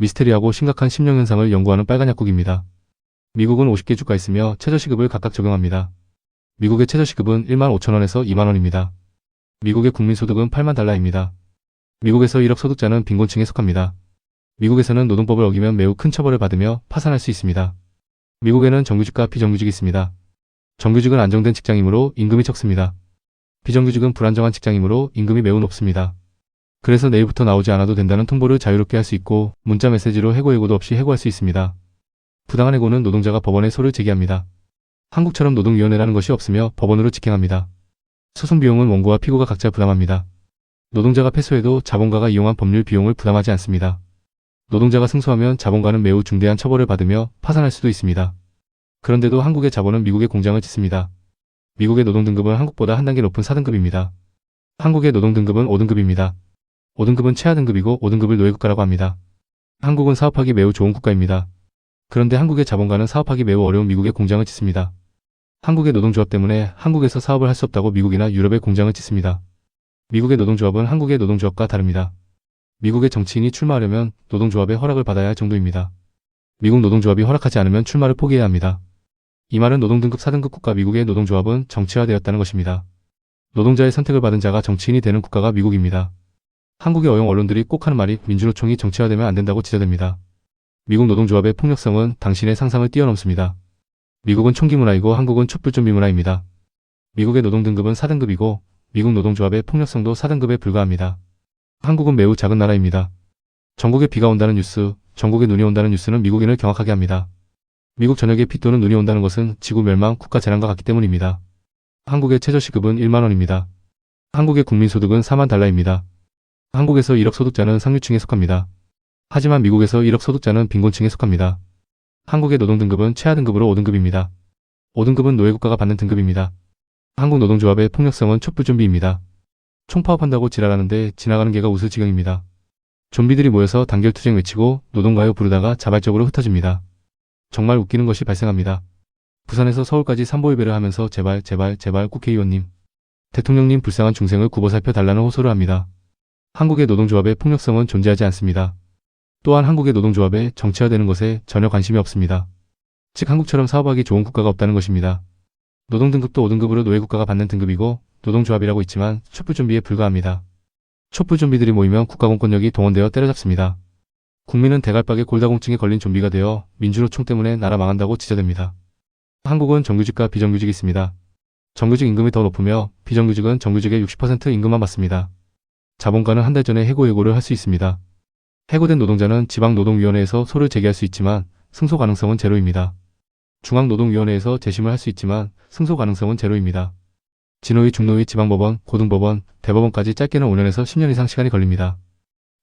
미스테리하고 심각한 심령 현상을 연구하는 빨간 약국입니다. 미국은 50개 주가 있으며 최저시급을 각각 적용합니다. 미국의 최저시급은 15,000원에서 20,000원입니다. 미국의 국민소득은 8만 달러입니다. 미국에서 1억 소득자는 빈곤층에 속합니다. 미국에서는 노동법을 어기면 매우 큰 처벌을 받으며 파산할 수 있습니다. 미국에는 정규직과 비정규직이 있습니다. 정규직은 안정된 직장이므로 임금이 적습니다. 비정규직은 불안정한 직장이므로 임금이 매우 높습니다. 그래서 내일부터 나오지 않아도 된다는 통보를 자유롭게 할 수 있고 문자 메시지로 해고도 없이 해고할 수 있습니다. 부당한 해고는 노동자가 법원에 소를 제기합니다. 한국처럼 노동위원회라는 것이 없으며 법원으로 직행합니다. 소송 비용은 원고와 피고가 각자 부담합니다. 노동자가 패소해도 자본가가 이용한 법률 비용을 부담하지 않습니다. 노동자가 승소하면 자본가는 매우 중대한 처벌을 받으며 파산할 수도 있습니다. 그런데도 한국의 자본은 미국의 공장을 짓습니다. 미국의 노동등급은 한국보다 한 단계 높은 4등급입니다. 한국의 노동등급은 5등급입니다. 5등급은 최하등급이고 5등급을 노예국가라고 합니다. 한국은 사업하기 매우 좋은 국가입니다. 그런데 한국의 자본가는 사업하기 매우 어려운 미국의 공장을 짓습니다. 한국의 노동조합 때문에 한국에서 사업을 할 수 없다고 미국이나 유럽의 공장을 짓습니다. 미국의 노동조합은 한국의 노동조합과 다릅니다. 미국의 정치인이 출마하려면 노동조합의 허락을 받아야 할 정도입니다. 미국 노동조합이 허락하지 않으면 출마를 포기해야 합니다. 이 말은 노동등급 4등급 국가 미국의 노동조합은 정치화되었다는 것입니다. 노동자의 선택을 받은 자가 정치인이 되는 국가가 미국입니다. 한국의 어용 언론들이 꼭 하는 말이 민주노총이 정치화되면 안 된다고 지적됩니다. 미국 노동조합의 폭력성은 당신의 상상을 뛰어넘습니다. 미국은 총기 문화이고 한국은 촛불 좀비 문화입니다. 미국의 노동등급은 4등급이고 미국 노동조합의 폭력성도 4등급에 불과합니다. 한국은 매우 작은 나라입니다. 전국에 비가 온다는 뉴스, 전국에 눈이 온다는 뉴스는 미국인을 경악하게 합니다. 미국 전역에 비 또는 눈이 온다는 것은 지구 멸망, 국가 재난과 같기 때문입니다. 한국의 최저시급은 1만원입니다. 한국의 국민소득은 4만 달러입니다. 한국에서 1억 소득자는 상류층에 속합니다. 하지만 미국에서 1억 소득자는 빈곤층에 속합니다. 한국의 노동등급은 최하등급으로 5등급입니다. 5등급은 노예국가가 받는 등급입니다. 한국 노동조합의 폭력성은 촛불 좀비입니다. 총파업한다고 지랄하는데 지나가는 개가 웃을 지경입니다. 좀비들이 모여서 단결투쟁 외치고 노동가요 부르다가 자발적으로 흩어집니다. 정말 웃기는 것이 발생합니다. 부산에서 서울까지 삼보일배를 하면서 제발 국회의원님, 대통령님 불쌍한 중생을 굽어 살펴달라는 호소를 합니다. 한국의 노동조합의 폭력성은 존재하지 않습니다. 또한 한국의 노동조합에 정치화되는 것에 전혀 관심이 없습니다. 즉 한국처럼 사업하기 좋은 국가가 없다는 것입니다. 노동등급도 5등급으로 노예국가가 받는 등급이고 노동조합이라고 있지만 촛불좀비에 불과합니다. 촛불좀비들이 모이면 국가공권력이 동원되어 때려잡습니다. 국민은 대갈박에 골다공증에 걸린 좀비가 되어 민주노총 때문에 나라 망한다고 지적됩니다. 한국은 정규직과 비정규직이 있습니다. 정규직 임금이 더 높으며 비정규직은 정규직의 60% 임금만 받습니다. 자본가는 한 달 전에 해고를 할 수 있습니다. 해고된 노동자는 지방노동위원회에서 소를 제기할 수 있지만 승소 가능성은 제로입니다. 중앙노동위원회에서 재심을 할 수 있지만 승소 가능성은 제로입니다. 진호위, 중노위, 지방법원, 고등법원, 대법원까지 짧게는 5년에서 10년 이상 시간이 걸립니다.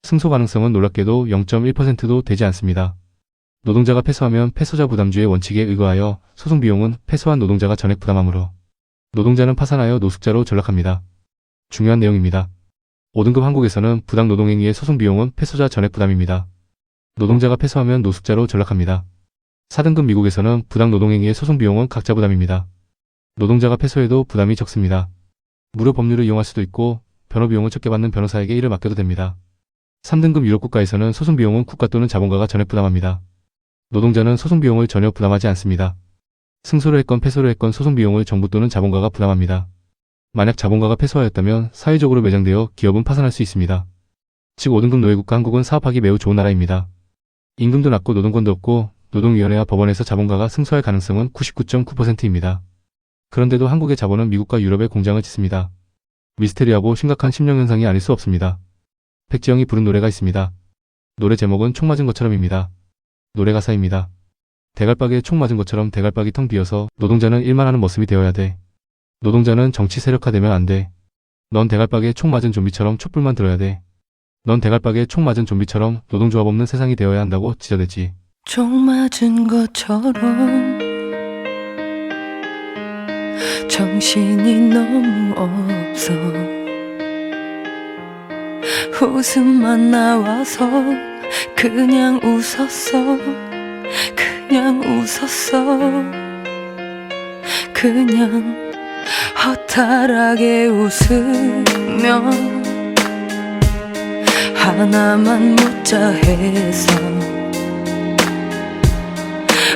승소 가능성은 놀랍게도 0.1%도 되지 않습니다. 노동자가 패소하면 패소자 부담주의 원칙에 의거하여 소송 비용은 패소한 노동자가 전액 부담하므로 노동자는 파산하여 노숙자로 전락합니다. 중요한 내용입니다. 5등급 한국에서는 부당 노동행위의 소송 비용은 패소자 전액 부담입니다. 노동자가 패소하면 노숙자로 전락합니다. 4등급 미국에서는 부당 노동행위의 소송 비용은 각자 부담입니다. 노동자가 패소해도 부담이 적습니다. 무료 법률을 이용할 수도 있고 변호 비용을 적게 받는 변호사에게 일을 맡겨도 됩니다. 3등급 유럽 국가에서는 소송 비용은 국가 또는 자본가가 전액 부담합니다. 노동자는 소송 비용을 전혀 부담하지 않습니다. 승소를 했건 패소를 했건 소송 비용을 정부 또는 자본가가 부담합니다. 만약 자본가가 패소하였다면 사회적으로 매장되어 기업은 파산할 수 있습니다. 즉 5등급 노예국가 한국은 사업하기 매우 좋은 나라입니다. 임금도 낮고 노동권도 없고 노동위원회와 법원에서 자본가가 승소할 가능성은 99.9%입니다. 그런데도 한국의 자본은 미국과 유럽의 공장을 짓습니다. 미스테리하고 심각한 심령현상이 아닐 수 없습니다. 백지영이 부른 노래가 있습니다. 노래 제목은 총 맞은 것처럼입니다. 노래 가사입니다. 대갈박에 총 맞은 것처럼 대갈박이 텅 비어서 노동자는 일만 하는 머슴이 되어야 돼. 노동자는 정치 세력화되면 안 돼. 넌 대갈박에 총 맞은 좀비처럼 촛불만 들어야 돼. 넌 대갈박에 총 맞은 좀비처럼 노동조합 없는 세상이 되어야 한다고 지적했지. 총 맞은 것처럼 정신이 너무 없어. 웃음만 나와서 그냥 웃었어. 그냥 웃었어. 그냥 허탈하게 웃으며 하나만 묻자 해서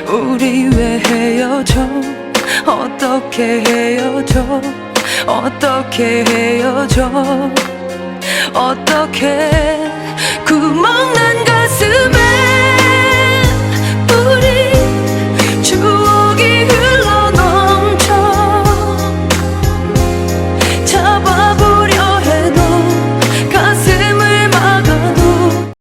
우리 왜 헤어져 어떻게 헤어져 어떻게 헤어져 어떻게 구멍